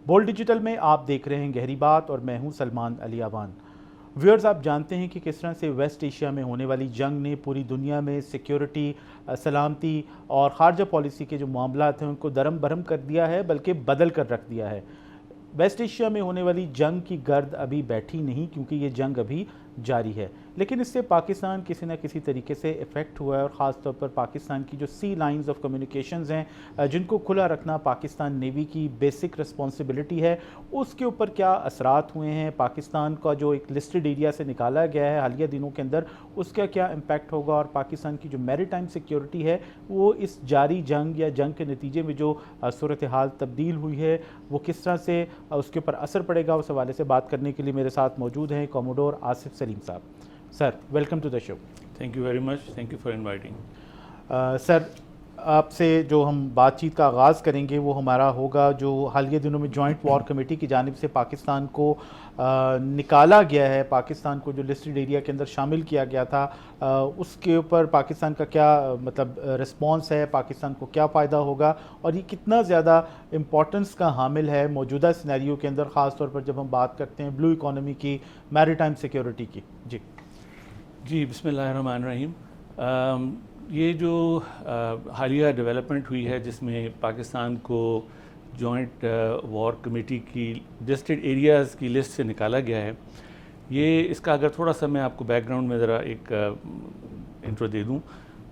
Bold digital میں آپ دیکھ رہے ہیں گہری بات اور میں ہوں سلمان علی آوان۔ ویورز، آپ جانتے ہیں کہ کس طرح سے ویسٹ ایشیا میں ہونے والی جنگ نے پوری دنیا میں سیکیورٹی، سلامتی اور خارجہ پالیسی کے جو معاملات ہیں ان کو درم برہم کر دیا ہے، بلکہ بدل کر رکھ دیا ہے۔ ویسٹ ایشیا میں ہونے والی جنگ کی گرد ابھی بیٹھی نہیں، کیونکہ یہ جنگ ابھی جاری ہے، لیکن اس سے پاکستان کسی نہ کسی طریقے سے افیکٹ ہوا ہے، اور خاص طور پر پاکستان کی جو سی لائنز آف کمیونیکیشنز ہیں جن کو کھلا رکھنا پاکستان نیوی کی بیسک رسپانسبلٹی ہے، اس کے اوپر کیا اثرات ہوئے ہیں۔ پاکستان کا جو ایک لسٹڈ ایریا سے نکالا گیا ہے حالیہ دنوں کے اندر، اس کا کیا امپیکٹ ہوگا، اور پاکستان کی جو میری ٹائم سیکیورٹی ہے وہ اس جاری جنگ یا جنگ کے نتیجے میں جو صورتحال تبدیل ہوئی ہے وہ کس طرح سے اس کے اوپر اثر پڑے گا، اس حوالے سے بات کرنے کے لیے میرے ساتھ موجود ہیں کوموڈور آصف سلیم صاحب۔ Sir, welcome to the show. Thank you very much, thank you for inviting. Sir, آپ سے جو ہم بات چیت کا آغاز کریں گے وہ ہمارا ہوگا جو حالیہ دنوں میں جوائنٹ وار کمیٹی کی جانب سے پاکستان کو نکالا گیا ہے، پاکستان کو جو لسٹڈ ایریا کے اندر شامل کیا گیا تھا، اس کے اوپر پاکستان کا کیا رسپانس ہے، پاکستان کو کیا فائدہ ہوگا، اور یہ کتنا زیادہ امپورٹنس کا حامل ہے موجودہ سینیریو کے اندر، خاص طور پر جب ہم بات کرتے ہیں بلو اکانومی کی، میری ٹائم سیکیورٹی کی۔ جی بسم اللہ الرحمن الرحیم۔ یہ جو حالیہ ڈیولپمنٹ ہوئی ہے جس میں پاکستان کو جوائنٹ وار کمیٹی کی لسٹڈ ایریاز کی لسٹ سے نکالا گیا ہے، یہ اس کا اگر تھوڑا سا میں آپ کو بیک گراؤنڈ میں ذرا ایک انٹرو دے دوں۔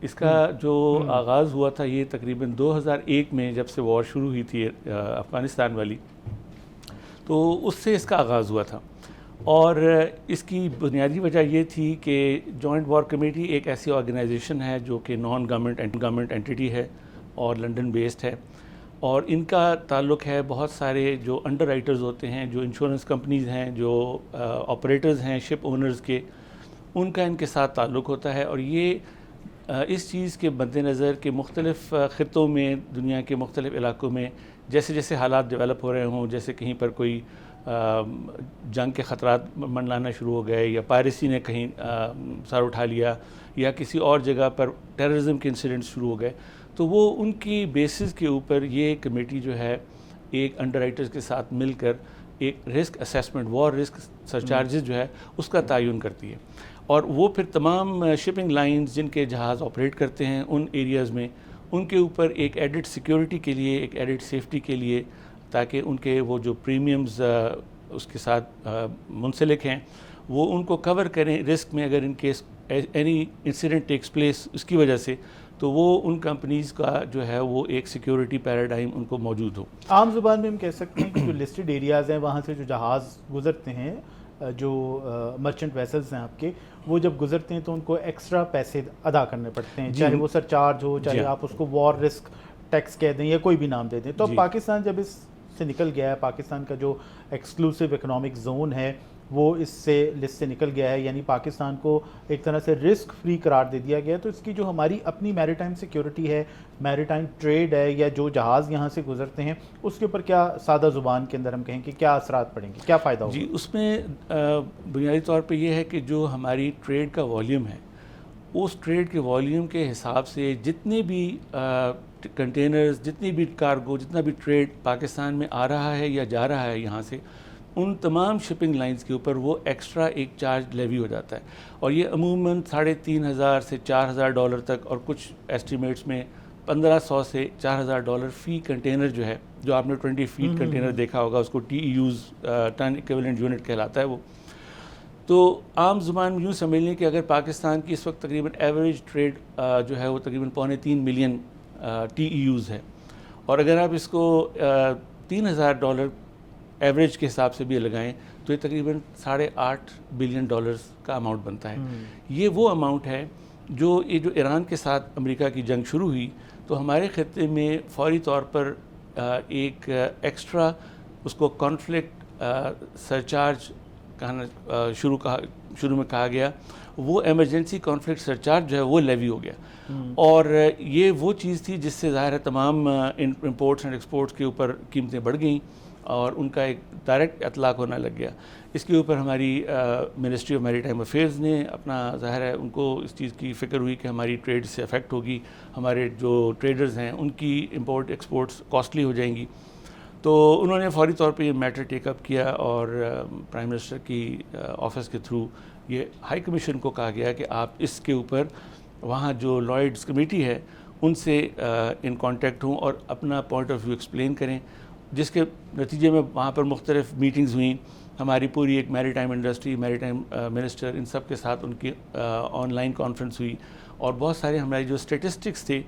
اس کا جو آغاز ہوا تھا یہ تقریباً 2001 میں جب سے وار شروع ہوئی تھی افغانستان والی، تو اس سے اس کا آغاز ہوا تھا، اور اس کی بنیادی وجہ یہ تھی کہ جوائنٹ وار کمیٹی ایک ایسی آرگنائزیشن ہے جو کہ نان گورنمنٹ اینٹی ہے اور لنڈن بیسڈ ہے، اور ان کا تعلق ہے بہت سارے جو انڈر رائٹرز ہوتے ہیں، جو انشورنس کمپنیز ہیں، جو آپریٹرز ہیں شپ اونرز کے، ان کا ان کے ساتھ تعلق ہوتا ہے۔ اور یہ اس چیز کے مد نظر کہ مختلف خطوں میں، دنیا کے مختلف علاقوں میں جیسے جیسے حالات ڈیولپ ہو رہے ہوں، جیسے کہیں پر کوئی جنگ کے خطرات منڈلانا شروع ہو گئے، یا پائریسی نے کہیں سر اٹھا لیا، یا کسی اور جگہ پر ٹیررزم کے انسیڈنٹس شروع ہو گئے، تو وہ ان کی بیسس کے اوپر یہ کمیٹی جو ہے ایک انڈر رائٹرز کے ساتھ مل کر ایک رسک اسیسمنٹ، وار رسک سرچارجز جو ہے اس کا تعین کرتی ہے، اور وہ پھر تمام شپنگ لائنز جن کے جہاز آپریٹ کرتے ہیں ان ایریاز میں، ان کے اوپر ایک ایڈڈ سیکیورٹی کے لیے، ایک ایڈڈ سیفٹی کے لیے، تاکہ ان کے وہ جو پریمیمز اس کے ساتھ منسلک ہیں وہ ان کو کور کریں رسک میں، اگر in case any incident takes place اس کی وجہ سے، تو وہ ان کمپنیز کا جو ہے وہ ایک سیکیورٹی پیراڈائم ان کو موجود ہو۔ عام زبان میں ہم کہہ سکتے ہیں کہ جو لسٹڈ ایریاز ہیں وہاں سے جو جہاز گزرتے ہیں، جو مرچنٹ ویسلز ہیں آپ کے، وہ جب گزرتے ہیں تو ان کو ایکسٹرا پیسے ادا کرنے پڑتے ہیں، چاہے وہ سر چارج ہو، چاہے آپ اس کو وار رسک ٹیکس کہہ دیں یا کوئی بھی نام دے دیں۔ تو پاکستان جب اس سے نکل گیا ہے، پاکستان کا جو ایکسکلوسیو اکنامک زون ہے وہ اس سے لسٹ سے نکل گیا ہے، یعنی پاکستان کو ایک طرح سے رسک فری قرار دے دیا گیا ہے، تو اس کی جو ہماری اپنی میری ٹائم سیکیورٹی ہے، میری ٹائم ٹریڈ ہے، یا جو جہاز یہاں سے گزرتے ہیں، اس کے اوپر کیا سادہ زبان کے اندر ہم کہیں کہ کیا اثرات پڑیں گے، کیا فائدہ ہوگا؟ جی، اس میں بنیادی طور پہ یہ ہے کہ جو ہماری ٹریڈ کا والیوم ہے، اس ٹریڈ کے والیوم کے حساب سے جتنے بھی کنٹینرز، جتنی بھی کارگو، جتنا بھی ٹریڈ پاکستان میں آ رہا ہے یا جا رہا ہے یہاں سے، ان تمام شپنگ لائنز کے اوپر وہ ایکسٹرا ایک چارج لیوی ہو جاتا ہے، اور یہ عموماً $3,500 سے $4,000 تک، اور کچھ ایسٹیمیٹس میں $1,500 سے $4,000 فی کنٹینر جو ہے، جو آپ نے 20 فیٹ کنٹینر دیکھا ہوگا، اس کو TEUs ٹن ایکویولنٹ یونٹ کہلاتا ہے وہ۔ تو عام زبان میں یوں سمجھ لیں کہ اگر پاکستان کی اس وقت تقریباً ایوریج ٹریڈ جو ہے وہ تقریباً 3.25 ملین TEUs ہے، اور اگر آپ اس کو $3,000 ایوریج کے حساب سے بھی لگائیں تو یہ تقریباً $8.5 بلین کا اماؤنٹ بنتا ہے۔ یہ وہ اماؤنٹ ہے جو ایران کے ساتھ امریکہ کی جنگ شروع ہوئی تو ہمارے خطے میں فوری طور پر ایک ایکسٹرا اس کو کانفلکٹ سرچارج کہنا شروع میں کہا گیا، وہ ایمرجنسی کانفلکٹ سرچارج جو ہے وہ لیوی ہو گیا، اور یہ وہ چیز تھی جس سے ظاہر ہے تمام امپورٹس اینڈ ایکسپورٹس کے اوپر قیمتیں بڑھ گئیں اور ان کا ایک ڈائریکٹ اطلاق ہونا لگ گیا۔ اس کے اوپر ہماری منسٹری آف میری ٹائم افیئرز نے اپنا ظاہر ہے ان کو اس چیز کی فکر ہوئی کہ ہماری ٹریڈ سے افیکٹ ہوگی، ہمارے جو ٹریڈرز ہیں ان کی امپورٹ ایکسپورٹس کاسٹلی ہو جائیں گی، تو انہوں نے فوری طور پہ یہ میٹر ٹیک اپ کیا اور پرائم منسٹر کی آفس کے تھرو یہ ہائی کمیشن کو کہا گیا کہ آپ اس کے اوپر وہاں جو لائڈز کمیٹی ہے ان سے ان کانٹیکٹ ہوں اور اپنا پوائنٹ آف ویو ایکسپلین کریں، جس کے نتیجے میں وہاں پر مختلف میٹنگز ہوئیں. ہماری پوری ایک میری ٹائم انڈسٹری، میری ٹائم منسٹر، ان سب کے ساتھ ان کی آن لائن کانفرنس ہوئی اور بہت سارے ہمارے جو اسٹیٹسٹکس تھے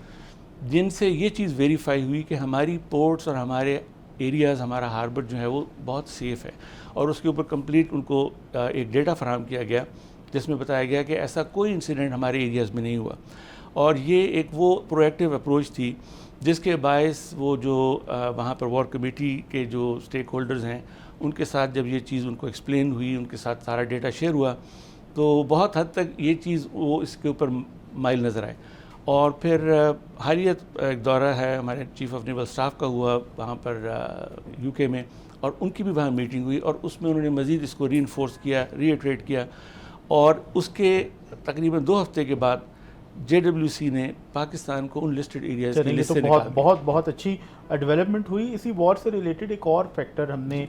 جن سے یہ چیز ویریفائی ہوئی کہ ہماری پورٹس اور ہمارے ایریاز، ہمارا ہاربر جو ہے وہ بہت سیف ہے، اور اس کے اوپر کمپلیٹ ان کو ایک ڈیٹا فراہم کیا گیا جس میں بتایا گیا کہ ایسا کوئی انسیڈنٹ ہمارے ایریاز میں نہیں ہوا. اور یہ ایک وہ پرو ایکٹیو اپروچ تھی جس کے باعث وہ جو وہاں پر وار کمیٹی کے جو اسٹیک ہولڈرز ہیں ان کے ساتھ جب یہ چیز ان کو ایکسپلین ہوئی، ان کے ساتھ سارا ڈیٹا شیئر ہوا، تو بہت حد تک یہ چیز وہ اس کے اوپر مائل نظر آئے. اور پھر حالیہ ایک دورہ ہے ہمارے چیف آف نیول اسٹاف کا ہوا وہاں پر یو کے میں، اور ان کی بھی وہاں میٹنگ ہوئی اور اس میں انہوں نے مزید اس کو ری انفورس کیا، ری ایٹریٹ کیا. اور اس کے تقریباً 2 ہفتے کے بعد JWC نے پاکستان کو ان لسٹڈ ایریاز کی لسٹ سے نکال دیا. بہت اچھی ڈیولپمنٹ ہوئی. اسی وار سے ریلیٹڈ ایک اور فیکٹر ہم نے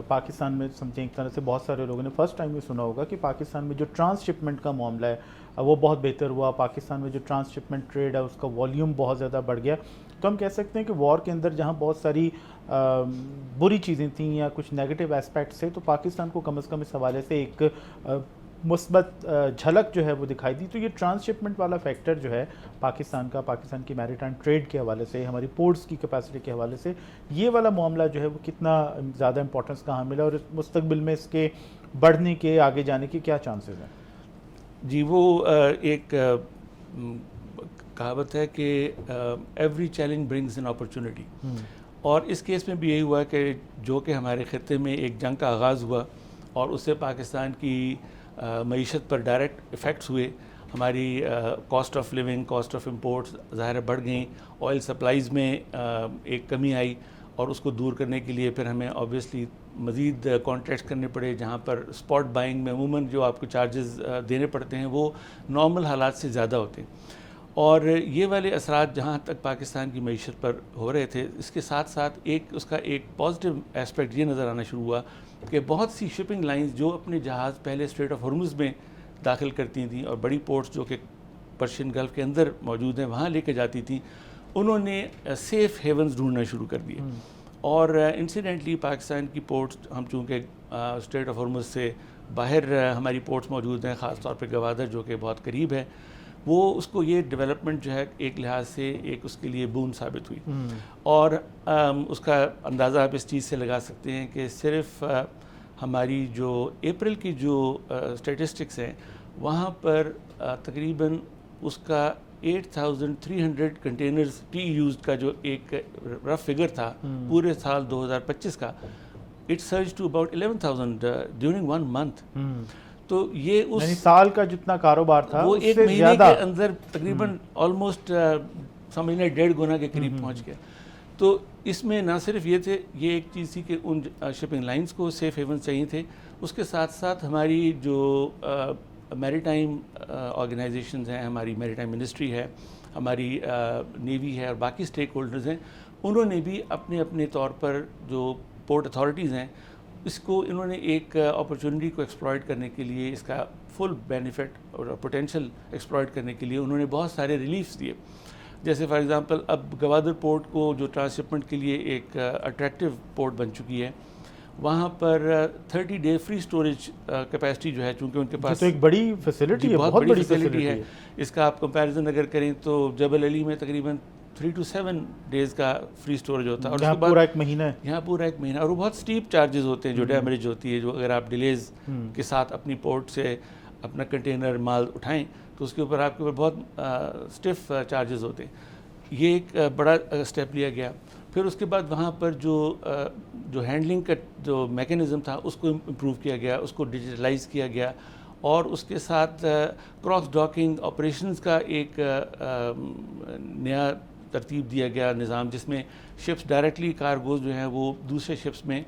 پاکستان میں سمجھیں، ایک طرح سے بہت سارے لوگوں نے فرسٹ ٹائم یہ سنا ہوگا کہ پاکستان میں جو ٹرانس شپمنٹ کا معاملہ ہے وہ بہت بہتر ہوا. پاکستان میں جو ٹرانس شپمنٹ ٹریڈ ہے اس کا والیوم بہت زیادہ بڑھ گیا. تو ہم کہہ سکتے ہیں کہ وار کے اندر جہاں بہت ساری بری چیزیں تھیں یا کچھ نیگیٹو اسپیکٹس تھے، تو پاکستان کو کم از کم اس حوالے سے ایک مثبت جھلک جو ہے وہ دکھائی دی. تو یہ ٹرانس شپمنٹ والا فیکٹر جو ہے پاکستان کی میری ٹائم ٹریڈ کے حوالے سے، ہماری پورٹس کی کیپیسٹی کے حوالے سے، یہ والا معاملہ جو ہے وہ کتنا زیادہ امپورٹنس کہاں ملا اور مستقبل میں اس کے بڑھنے کے، آگے جانے کے کیا چانسز ہیں؟ جی، وہ ایک کہاوت ہے کہ every challenge brings an opportunity, اور اس کیس میں بھی یہی ہوا کہ جو کہ ہمارے خطے میں ایک جنگ کا آغاز ہوا اور اس سے پاکستان کی معیشت پر ڈائریکٹ ایفیکٹس ہوئے. ہماری cost of living, cost of imports ظاہر بڑھ گئیں، آئل سپلائیز میں ایک کمی آئی، اور اس کو دور کرنے کے لیے پھر ہمیں آبویسلی مزید کانٹریکٹس کرنے پڑے جہاں پر اسپاٹ بائنگ میں عموماً جو آپ کو چارجز دینے پڑتے ہیں وہ نارمل حالات سے زیادہ ہوتے ہیں. اور یہ والے اثرات جہاں تک پاکستان کی معیشت پر ہو رہے تھے، اس کے ساتھ ساتھ اس کا ایک پازیٹیو ایسپیکٹ یہ نظر آنا شروع ہوا کہ بہت سی شپنگ لائنز جو اپنے جہاز پہلے اسٹریٹ آف ہرمز میں داخل کرتی تھیں اور بڑی پورٹس جو کہ پرشین گلف کے اندر موجود ہیں وہاں لے کے جاتی تھیں، انہوں نے سیف ہیونز ڈھونڈنا شروع کر دیے. اور انسیڈنٹلی پاکستان کی پورٹس، ہم چونکہ اسٹریٹ آف ہرمز سے باہر ہماری پورٹس موجود ہیں، خاص طور پہ گوادر جو کہ بہت قریب ہے، وہ اس کو یہ ڈیولپمنٹ جو ہے ایک لحاظ سے ایک اس کے لیے بون ثابت ہوئی. اور اس کا اندازہ آپ اس چیز سے لگا سکتے ہیں کہ صرف ہماری جو اپریل کی جو اسٹیٹسٹکس ہیں وہاں پر تقریباً اس کا 8300 کنٹینرز ٹی یوزڈ کا جو ایک رف فگر تھا پورے سال 2025 کا، it surge to about 11,000 during 1 month. تو یہ اس سال کا جتنا کاروبار تھا وہ ایک مہینے کے اندر تقریباً آلموسٹ سمجھنا 1.5 گنا کے قریب پہنچ گیا. تو اس میں نہ صرف یہ ایک چیز تھی کہ ان شپنگ لائنز کو سیف ہیونز چاہیے تھے، اس کے ساتھ ساتھ ہماری جو میری ٹائم آرگنائزیشنز ہیں، ہماری میری ٹائم منسٹری ہے، ہماری نیوی ہے اور باقی اسٹیک ہولڈرز ہیں، انہوں نے بھی اپنے اپنے طور پر جو پورٹ اتھارٹیز ہیں اس کو انہوں نے ایک اپرچونٹی کو ایکسپلائٹ کرنے کے لیے، اس کا فل بینیفٹ اور پوٹینشیل ایکسپلائٹ کرنے کے لیے انہوں نے بہت سارے ریلیفس دیے. جیسے فار ایگزامپل اب گوادر پورٹ کو جو ٹرانس شپمنٹ کے لیے ایک اٹریکٹیو پورٹ بن چکی ہے، وہاں پر 30 ڈے فری اسٹوریج کیپیسٹی جو ہے، چونکہ ان کے پاس تو ایک بڑی فیسلٹی ہے، بہت بڑی فیسلٹی ہے. اس کا آپ کمپیریزن اگر کریں تو جبل علی میں تقریباً 3 to 7 days کا فری اسٹوریج ہوتا ہے، اور یہاں پورا ایک مہینہ ہے، یہاں پورا ایک مہینہ. اور وہ بہت اسٹیپ چارجز ہوتے ہیں جو ڈیمیج ہوتی ہے، جو اگر آپ ڈیلیز کے ساتھ اپنی پورٹ سے اپنا کنٹینر مال اٹھائیں تو اس کے اوپر آپ کے اوپر بہت اسٹیف چارجز ہوتے ہیں. یہ ایک بڑا اسٹیپ لیا گیا. پھر اس کے بعد وہاں پر جو ہینڈلنگ کا جو میکینزم تھا اس کو امپروو کیا گیا، اس کو ڈیجیٹلائز کیا گیا، اور اس کے ساتھ کراس ڈاکنگ آپریشنز کا ایک نیا ترتیب دیا گیا نظام، جس میں شپس ڈائریکٹلی کارگوز جو ہیں وہ دوسرے شپس میں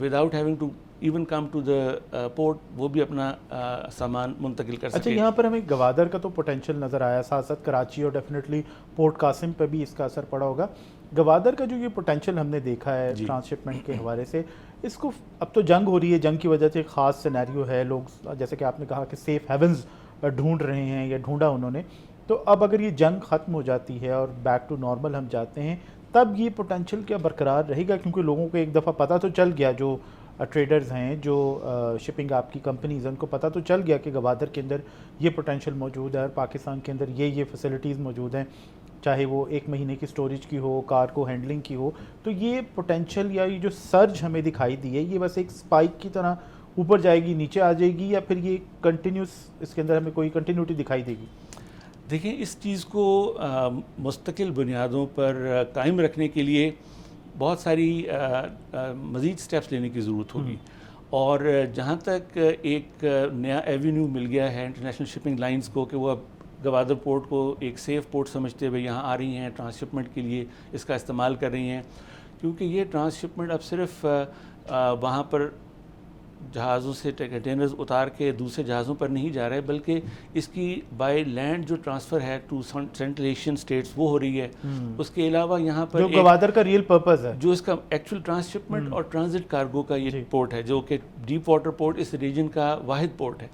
without having to even come to the port وہ بھی اپنا سامان منتقل کر سکے. اچھا، یہاں پر ہمیں گوادر کا تو پوٹینشیل نظر آیا، ساتھ ساتھ کراچی اور ڈیفینیٹلی پورٹ قاسم پہ بھی اس کا اثر پڑا ہوگا. گوادر کا جو یہ پوٹینشیل ہم نے دیکھا ہے ٹرانسشپمنٹ کے حوالے سے، اس کو اب تو جنگ ہو رہی ہے، جنگ کی وجہ سے ایک خاص سینیریو ہے، لوگ جیسے کہ آپ نے کہا کہ سیف ہیونز ڈھونڈ رہے ہیں یا ڈھونڈا انہوں نے، تو اب اگر یہ جنگ ختم ہو جاتی ہے اور بیک ٹو نارمل ہم جاتے ہیں، تب یہ پوٹینشیل کیا برقرار رہے گا؟ کیونکہ لوگوں کو ایک دفعہ پتہ تو چل گیا، جو ٹریڈرز ہیں، جو شپنگ آپ کی کمپنیز ہیں، ان کو پتہ تو چل گیا کہ گوادر کے اندر یہ پوٹینشیل موجود ہے اور پاکستان کے اندر یہ فیسلٹیز موجود ہیں، چاہے وہ 1 مہینے کی سٹوریج کی ہو، کارگو ہینڈلنگ کی ہو، تو یہ پوٹینشیل یا یہ جو سرج ہمیں دکھائی دی ہے، یہ بس ایک سپائک کی طرح اوپر جائے گی، نیچے آ جائے گی، یا پھر یہ کنٹینیوس اس کے اندر ہمیں کوئی کنٹینیوٹی دکھائی دے گی؟ دیکھیں، اس چیز کو مستقل بنیادوں پر قائم رکھنے کے لیے بہت ساری مزید سٹیپس لینے کی ضرورت ہوگی، اور جہاں تک ایک نیا ایوینیو مل گیا ہے انٹرنیشنل شپنگ لائنز کو کہ وہ اب گوادر پورٹ کو ایک سیف پورٹ سمجھتے ہوئے یہاں آ رہی ہیں، ٹرانسشپمنٹ کے لیے اس کا استعمال کر رہی ہیں، کیونکہ یہ ٹرانسشپمنٹ اب صرف وہاں پر جہازوں سے کنٹینرز اتار کے دوسرے جہازوں پر نہیں جا رہا ہے، بلکہ اس کی بائی لینڈ جو ٹرانسفر ہے ٹو سینٹرل ایشین اسٹیٹس وہ ہو رہی ہے۔ اس کے علاوہ یہاں پر جو گوادر کا ریئل پرپز ہے، جو اس کا ایکچوئل ٹرانسشپمنٹ اور ٹرانزٹ کارگو کا یہ پورٹ ہے، جو کہ ڈیپ واٹر پورٹ اس ریجن کا واحد پورٹ ہے۔